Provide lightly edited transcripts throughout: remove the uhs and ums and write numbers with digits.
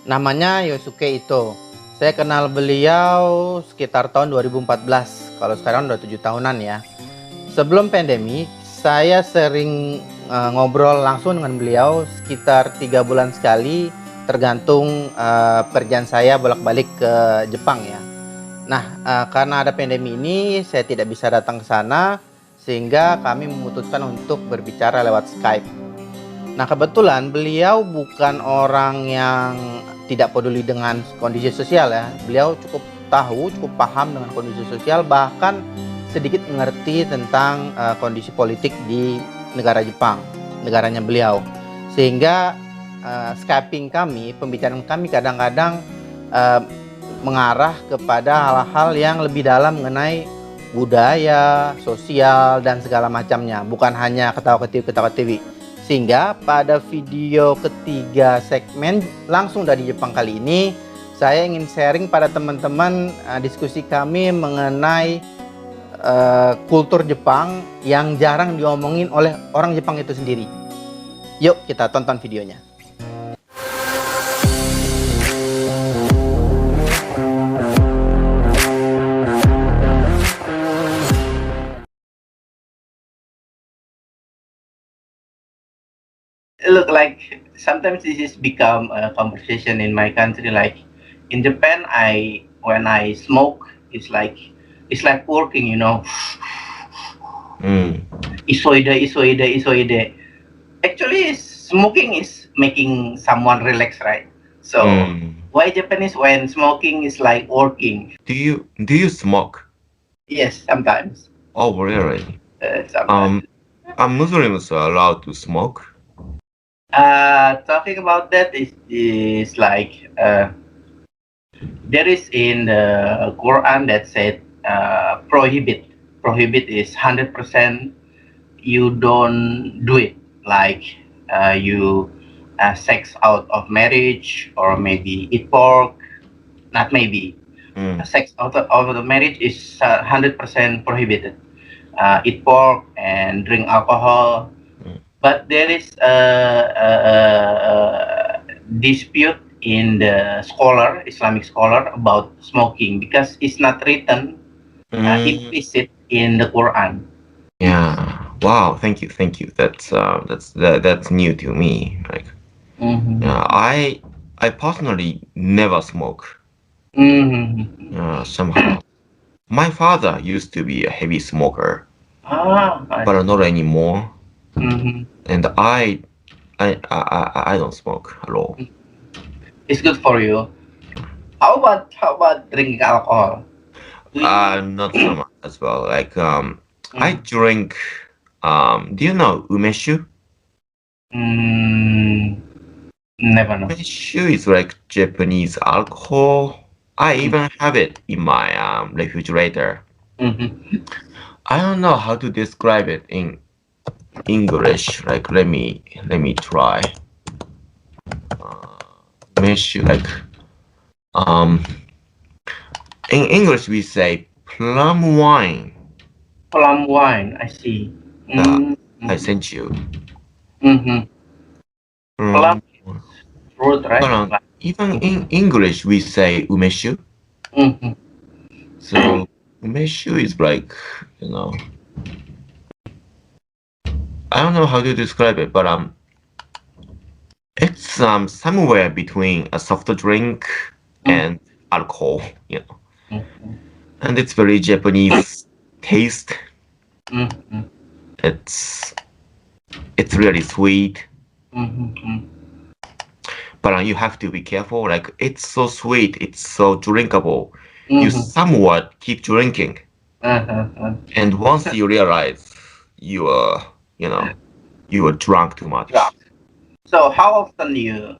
Namanya Yosuke Ito. Saya kenal beliau sekitar tahun 2014. Kalau sekarang udah 7 tahunan ya. Sebelum pandemi, saya sering ngobrol langsung dengan beliau sekitar 3 bulan sekali, tergantung perjalanan saya bolak-balik ke Jepang ya. Nah, karena ada pandemi ini, saya tidak bisa datang ke sana, sehingga kami memutuskan untuk berbicara lewat Skype. Nah, kebetulan beliau bukan orang yang tidak peduli dengan kondisi sosial ya. Beliau cukup tahu, cukup paham dengan kondisi sosial, bahkan sedikit mengerti tentang kondisi politik di negara Jepang, negaranya beliau. Sehingga Skyping kami, pembicaraan kami kadang-kadang mengarah kepada hal-hal yang lebih dalam mengenai budaya, sosial, dan segala macamnya. Bukan hanya ketawa-ketiwi. Sehingga pada video ketiga segmen langsung dari Jepang kali ini, saya ingin sharing pada teman-teman diskusi kami mengenai kultur Jepang yang jarang diomongin oleh orang Jepang itu sendiri. Yuk kita tonton videonya. Look, like sometimes this is become a conversation in my country. Like in Japan, when I smoke, it's like working, you know. Isoide. Actually, smoking is making someone relax, right? So why Japanese when smoking is like working? Do you smoke? Yes, sometimes. Oh, really? Sometimes. Are Muslims allowed to smoke? Talking about that is like there is in the Quran that said prohibit is 100% you don't do it, like you sex out of marriage, or maybe eat pork, not maybe sex out of the marriage is 100% prohibited, eat pork and drink alcohol. But there is a dispute in the Islamic scholar about smoking, because it's not written implicit in the Quran. Yeah. Wow. Thank you. That's new to me. Like, yeah, I personally never smoke. Somehow, my father used to be a heavy smoker, but not anymore. And I don't smoke at all. It's good for you. How about drinking alcohol? Not so much as well. Like I drink. Do you know umeshu? Never know. Umeshu is like Japanese alcohol. I even have it in my refrigerator. I don't know how to describe it in English. Like let me try. Umeshu, like in English we say plum wine. Plum wine, I see. I sent you. Plum fruit, right? But even in English we say umeshu. So umeshu is like, you know, I don't know how to describe it, but it's somewhere between a soft drink and alcohol, you know. And it's very Japanese taste. It's really sweet. But you have to be careful. Like it's so sweet, it's so drinkable. You somewhat keep drinking, and once you realize you are drunk too much. Yeah. So how often you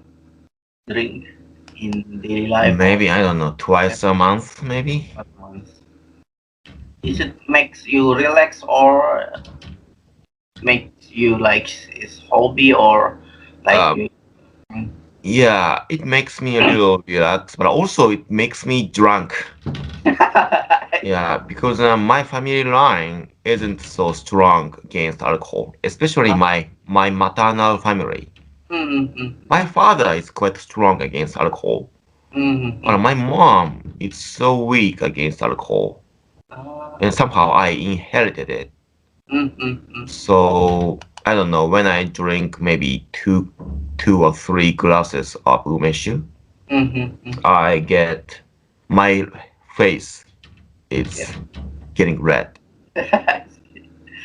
drink in daily life? Maybe, I don't know, twice a month, maybe. Is it makes you relax, or makes you like it's hobby, or like yeah, it makes me a little relaxed, but also it makes me drunk. Yeah, because my family line isn't so strong against alcohol, especially my maternal family. Mm-hmm. My father is quite strong against alcohol, Mm-hmm. but my mom is so weak against alcohol, and somehow I inherited it. Mm-hmm. So I don't know, when I drink maybe two or three glasses of umeshu, Mm-hmm. I get my face Yeah. is getting red.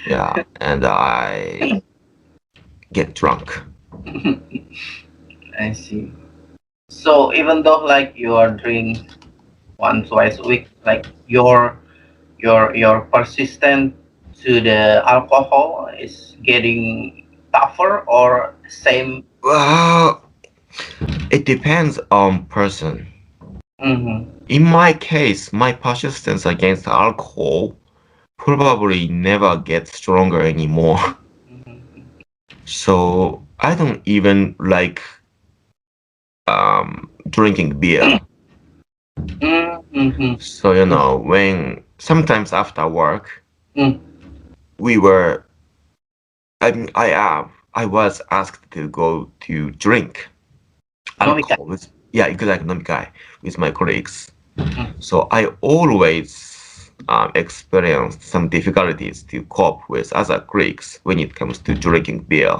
Yeah, and I get drunk. I see. So even though like you are drinking once twice a week, like your persistent to the alcohol is getting tougher or same. Well, it depends on person. Mm-hmm. In my case, my persistence against alcohol probably never gets stronger anymore. Mm-hmm. So I don't even like drinking beer. Mm-hmm. So when sometimes after work Mm. we were I was asked to go to drink Nomikai. alcohol with, yeah, exactly, Nomikai, with my colleagues. Mm. So I always experienced some difficulties to cope with other colleagues when it comes to drinking beer,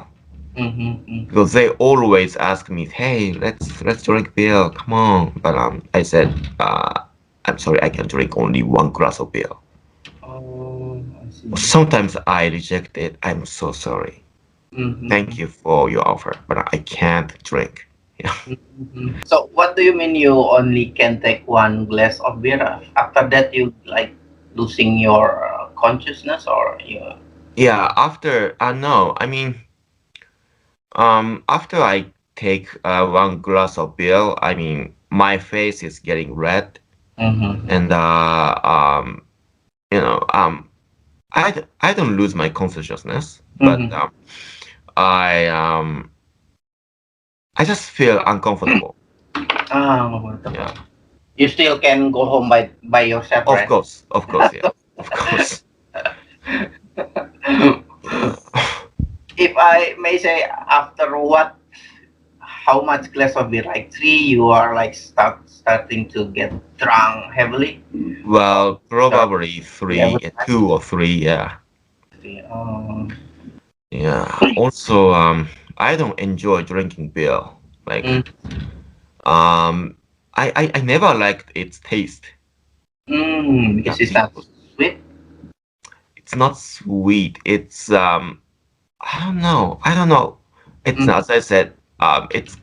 Mm-hmm. because they always ask me, "Hey, let's drink beer, come on!" But I said, "I'm sorry, I can drink only one glass of beer." Oh, I see. Sometimes I reject it. I'm so sorry. Mm-hmm. Thank you for your offer, but I can't drink. Yeah. Mm-hmm. So what do you mean you only can take one glass of beer? After that, you like losing your consciousness or you? Yeah. After no, I mean, after I take one glass of beer, I mean, my face is getting red, Mm-hmm. and you know, I don't lose my consciousness, but Mm-hmm. I just feel uncomfortable. Ah, wonderful. Yeah. You still can go home by yourself, right? Of course, yeah, of course. Yeah. If I may say, after what, how much glass of beer? Like three, you are like starting to get drunk heavily. Or Well, start probably every three, time. two or three, yeah. Three. Yeah. Also, I don't enjoy drinking beer. Like, Mm, um, I never liked its taste. Yeah, because it's not sweet. it's not sweet. It's I don't know. It's Mm. as I said, it's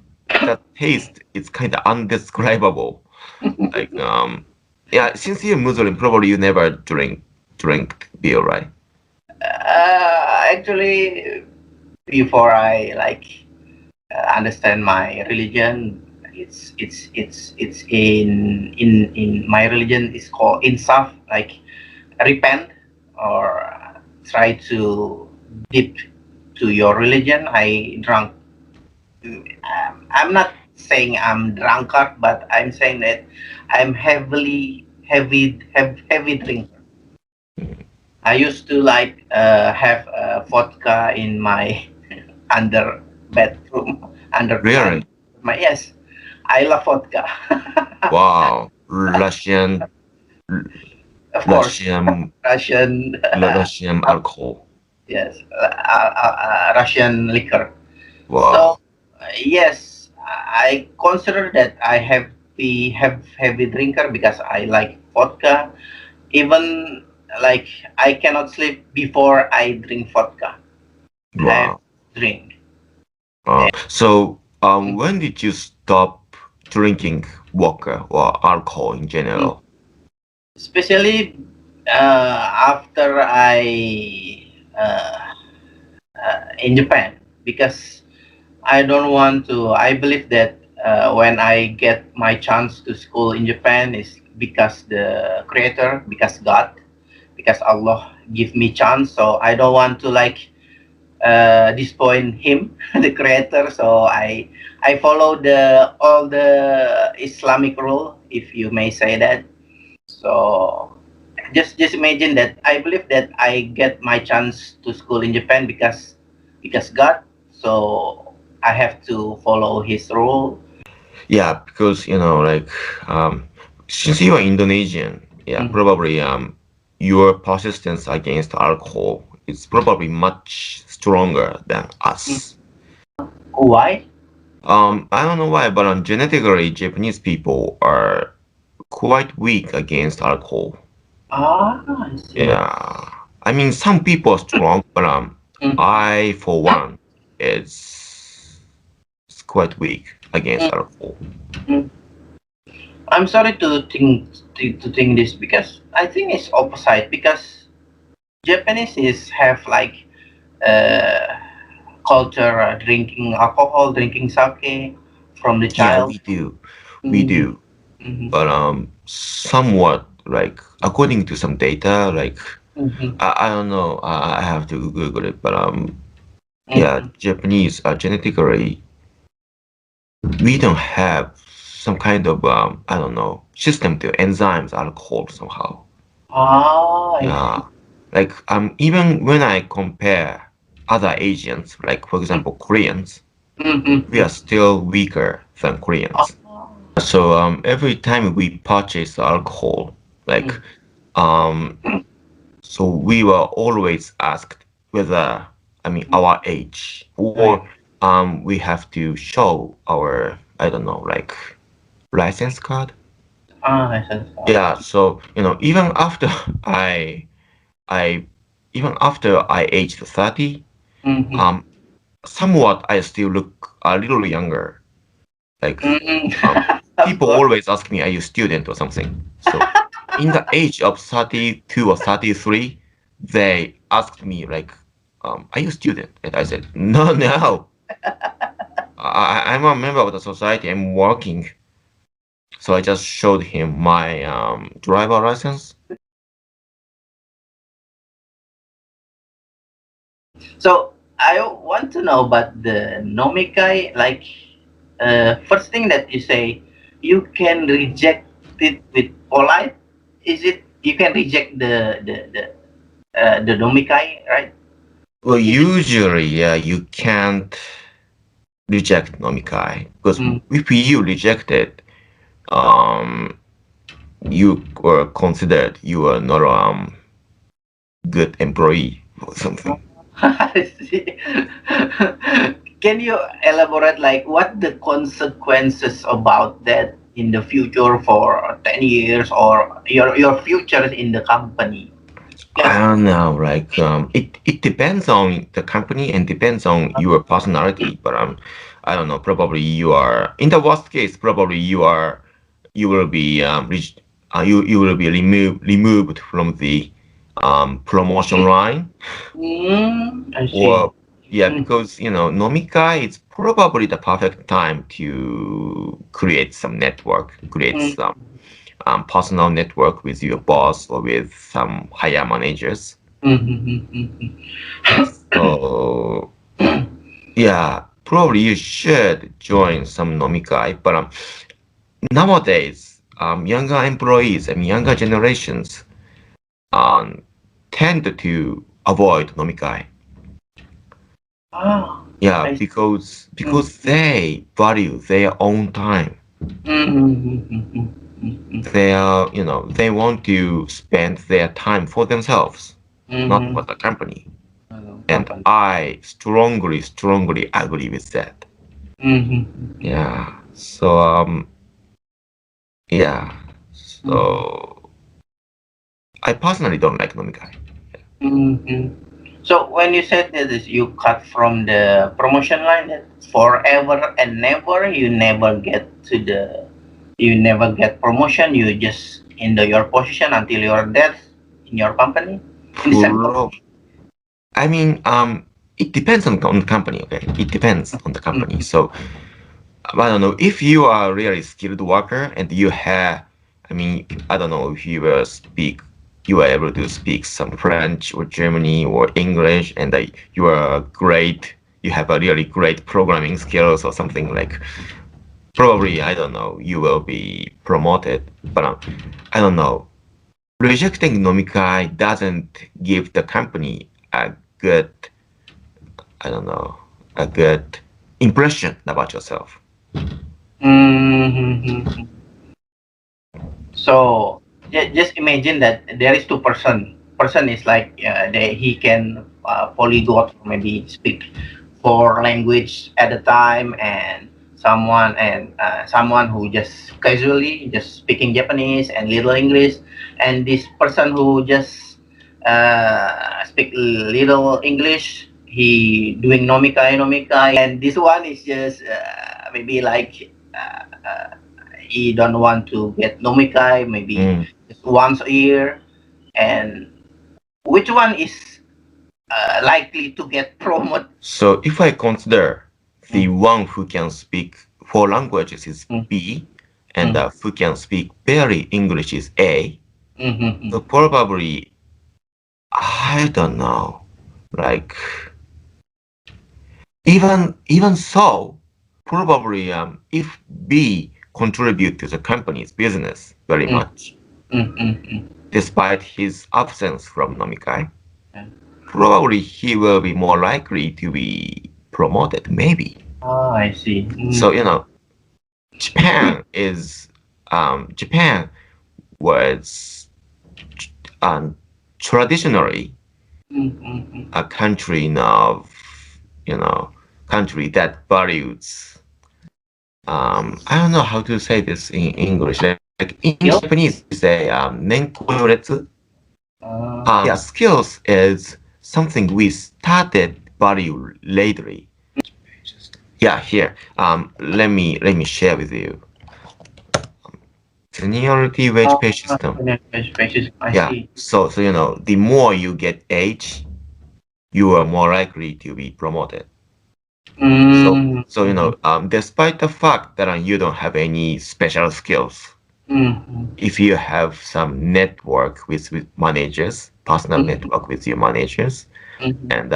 the taste. It's kind of undescribable. Like, yeah. Since you're Muslim, probably you never drink beer, right? Actually, before I like understand my religion, it's in my religion is called insaf, like repent or try to deep to your religion. I drunk. I'm not saying I'm drunkard, but I'm saying that I'm heavy drinker. I used to like have vodka in my under bedroom, under Really? my yes. I love vodka. Wow. Of course, Russian, Russian. Russian alcohol. Yes, Russian liquor. So Wow. yes, I consider that I have heavy drinker because I like vodka. Even like I cannot sleep before I drink vodka. I Wow. drink. So, And, when did you stop drinking vodka or alcohol in mm, general? especially after I in Japan because I don't want to. I believe that when I get my chance to school in Japan is because the creator, because God, because Allah give me chance. So I don't want to like disappoint him, the creator. So I follow the all the Islamic rule, if you may say that. So just imagine that I believe that I get my chance to school in Japan because God. So I have to follow his rule. Yeah, because since you are Indonesian, yeah, Mm. probably your persistence against alcohol is probably much stronger than Mm. us. Why? I don't know why, but genetically, Japanese people are quite weak against alcohol. Ah, I see. Yeah, I mean, some people are strong, but Mm. I, for one, is quite weak against Mm. alcohol. Mm. I'm sorry to think this because I think it's opposite because Japanese is have like uh, culture drinking alcohol, drinking sake from the Yeah, child. we Mm. do, Mhm. but somewhat like according to some data, like Mhm. I don't know, I have to Google it, but yeah, Mhm. Japanese genetically we don't have some kind of I don't know system to enzymes alcohol somehow. Ah, I see. Yeah, like even when I compare other Asians, like for Mm. example Koreans, we Mhm. are still weaker than Koreans. Ah. So every time we purchase alcohol, like Mm. um, so we were always asked whether I mean Mm. our age Right. or we have to show our I don't know like license card. Ah, I see. Yeah, so even after I I even after I aged 30, Mhm. um, somewhat I still look a little younger. Like Mm. um, Of people course. always ask me, "Are you a student or something?" So in the age of 32 or 33, they asked me like, "Are you a student?" And I said, "No, no. I'm a member of the society. I'm working." So I just showed him my driver license. So I want to know about the Nomikai. Like, first thing that you say, you can reject it with polite. Is it you can reject the Nomikai, right? Well, Is it? usually, yeah, you can't reject Nomikai because Mm. if you reject it, um, you were considered you are not good employee or something. I see. Can you elaborate like what the consequences about that in the future for 10 years or your future in the company? I Because don't know, like it depends on the company and depends on your personality, but I don't know, probably you are in the worst case, probably you will be you will be removed from the promotion line. I see. Or yeah, Mm. because Nomikai is probably the perfect time to create some network, create Mm. some personal network with your boss or with some higher managers. Mhm. So yeah, probably you should join some Nomikai. But nowadays, younger employees and younger generations um, tend to avoid Nomikai. Ah, Yeah, I see. Mm. because they value their own time. Mhm. They are, they want to spend their time for themselves, not for Mhm. the company. Hello, And company. I strongly, strongly agree with that. Mhm. Yeah. So yeah. Mhm. So I personally don't like Nomikai. Mhm. So when you said that is you cut from the promotion line, that forever and never, you never get promotion. You just in your position until your death in your company, in the same Pro- company. I mean, it depends on the company. Okay, it depends on the company. Mhm. So I don't know if you are a really skilled worker and you have, I mean, I don't know if you are able to speak some French or Germany or English, and you are great, you have a really great programming skills or something like. Probably, I don't know, you will be promoted, but I don't know. Rejecting Nomikai doesn't give the company a good, I don't know, a good impression about yourself. Mm-hmm. So just imagine that there is two person. Person is like he can polyglot, maybe speak four language at a time, and someone who just casually just speaking Japanese and little English, and this person who just speak little English, he doing nomikai, and this one is just maybe like he don't want to get nomikai, maybe just once a year, and which one is likely to get promoted? So if I consider the one who can speak four languages is B, and who can speak barely English is A, so probably, I don't know, like, even so, probably if B contribute to the company's business very much, despite his absence from Nomikai, probably he will be more likely to be promoted, maybe. Oh, I see. So, Japan is, Japan was traditionally a country of, country that values, I don't know how to say this in English. Like in Japanese, we say nenkoyoretsu. Yeah, skills is something we started value lately. Yeah, here. Let me share with you. Seniority wage pay system. I Yeah. see. So the more you get age, you are more likely to be promoted. So despite the fact that you don't have any special skills, if you have some network with managers, personal network with your managers, and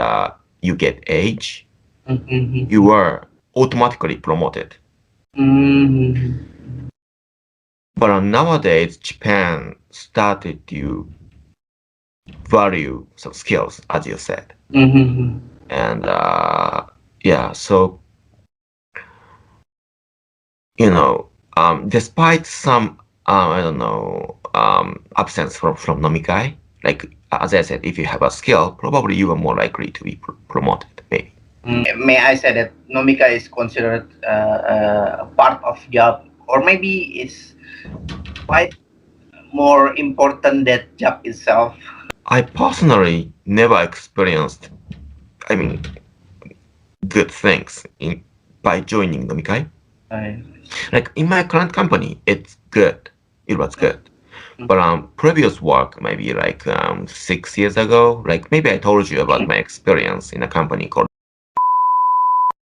you get age, you are automatically promoted. But nowadays, Japan started to value some skills, as you said. And yeah, so despite some I don't know absence from Nomikai, like as I said, if you have a skill, probably you are more likely to be promoted, maybe. May I say that Nomika is considered a part of job, or maybe it's quite more important than job itself? I personally never experienced, I mean, good things by joining Nomikai. Like in my current company, it's good. It was good. But previous work, maybe like 6 years ago, like maybe I told you about my experience in a company called.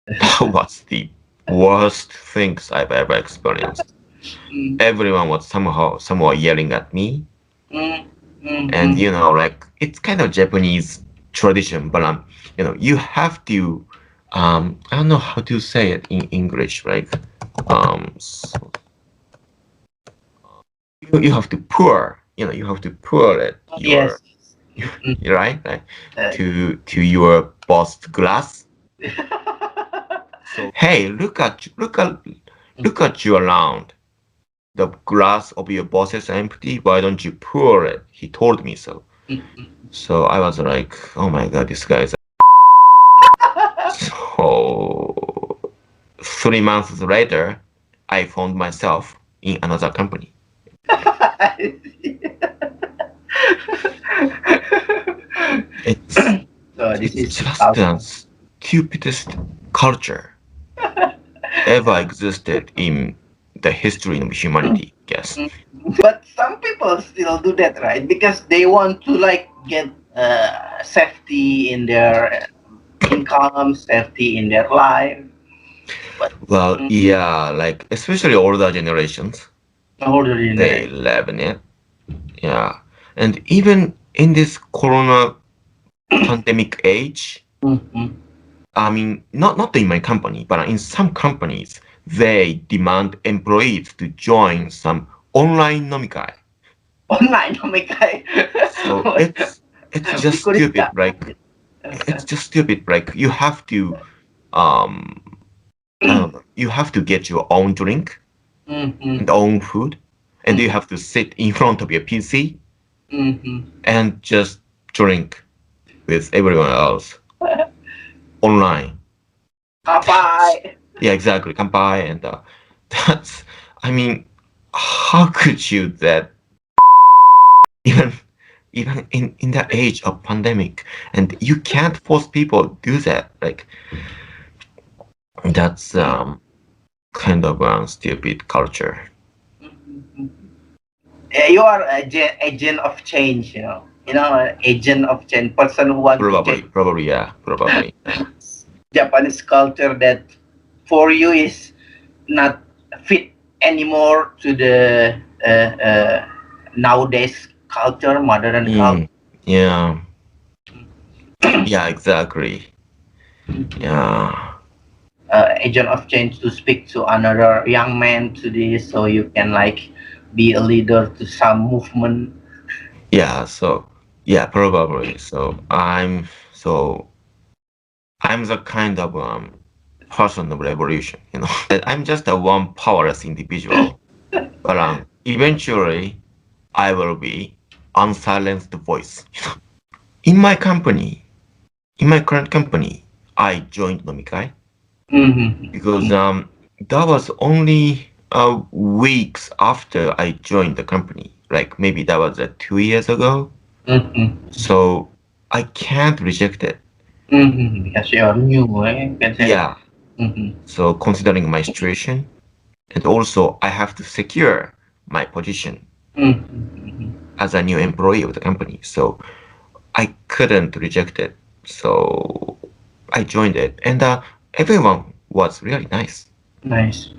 That was the worst things I've ever experienced. Everyone was somehow yelling at me, and like it's kind of Japanese tradition, but you have to I don't know how to say it in English, like so you have to pour, you have to pour it your right, to your boss glass. So hey, look at you around. The glass of your boss is empty. Why don't you pour it? He told me so. So I was like, oh my god, this guy is. So 3 months later, I found myself in another company. It's just the stupidest culture ever existed in the history of humanity, I guess. But some people still do that, right? Because they want to like get safety in their income, safety in their life. Well, yeah, like especially older generations, Older they generation. live in it. Yeah, and even in this Corona pandemic age, I mean, not in my company, but in some companies, they demand employees to join some online nomikai. Online, oh my god. So it's just stupid. Like it's just stupid. Like you have to um I don't know, you have to get your own drink and own food, and you have to sit in front of your PC and just drink with everyone else online. Kapai. Yeah, exactly. Kanpai, and that's. I mean, how could you that even in the age of pandemic, and you can't force people to do that. Like that's kind of a stupid culture. You are agent of change, agent of change, person who wants to Probably, change probably, yeah, probably. Japanese culture that for you is not fit anymore to the nowadays culture, modern culture. Yeah, yeah, exactly. Yeah, Agent of change to speak to another young man to this, so you can like be a leader to some movement. yeah. So, yeah, probably. So I'm the kind of person of revolution. That I'm just a one powerless individual, but eventually I will be unsilenced voice. In my company, in my current company, I joined Nomikai because that was only weeks after I joined the company. Like maybe that was 2 years ago. So I can't reject it. Because you're new, you can say. Yeah. So considering my situation, and also I have to secure my position as a new employee of the company. So I couldn't reject it. So I joined it, and everyone was really nice. Nice.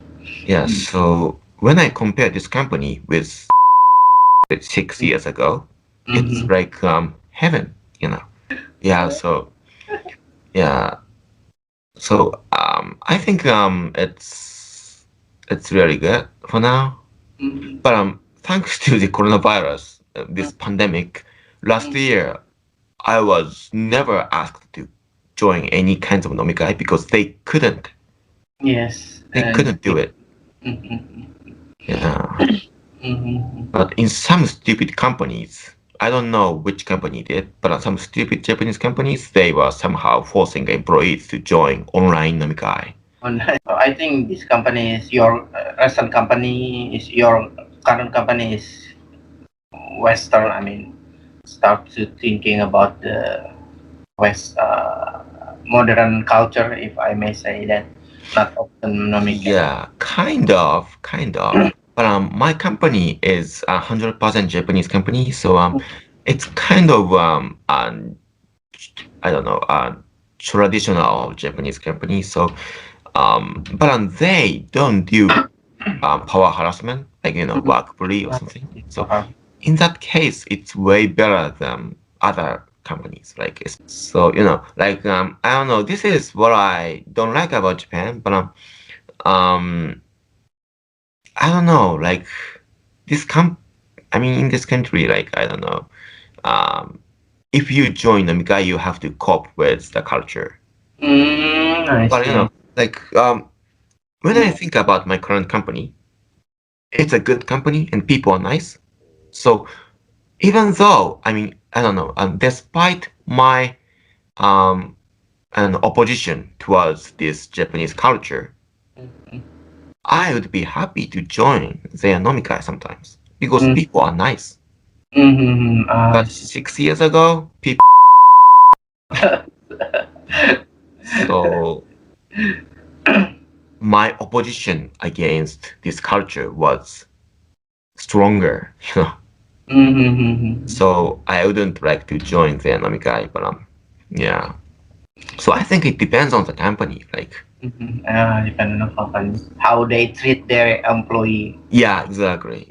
Yeah. So when I compare this company with 6 years ago, it's like heaven. Yeah. So yeah. So I think it's really good for now. But thanks to the coronavirus, this pandemic, last year I was never asked to join any kinds of nomikai because they couldn't. Yes. They couldn't do it. Yeah. But in some stupid companies, I don't know which company did, but some stupid Japanese companies, they were somehow forcing employees to join online nomikai. I think this company is your recent company, is your current company is Western. I mean, start to thinking about the West modern culture, if I may say that. Not often nomic. Yeah, kind of. But my company is 100% Japanese company, so it's kind of I don't know, traditional Japanese company. So but they don't do power harassment, like work bully or something. So in that case, it's way better than other companies. Like so, like I don't know. This is what I don't like about Japan, but um, I don't know. Like this I mean, in this country, like I don't know. Um, if you join Nomikai, you have to cope with the culture. I But see. like when I think about my current company, it's a good company and people are nice. So even though, I mean, I don't know, despite my an opposition towards this Japanese culture, I would be happy to join their nomikai sometimes because people are nice. But 6 years ago, people. So my opposition against this culture was stronger. So I wouldn't like to join the nomikai, but yeah. So I think it depends on the company, like. Depending on company, how they treat their employee. Yeah, exactly.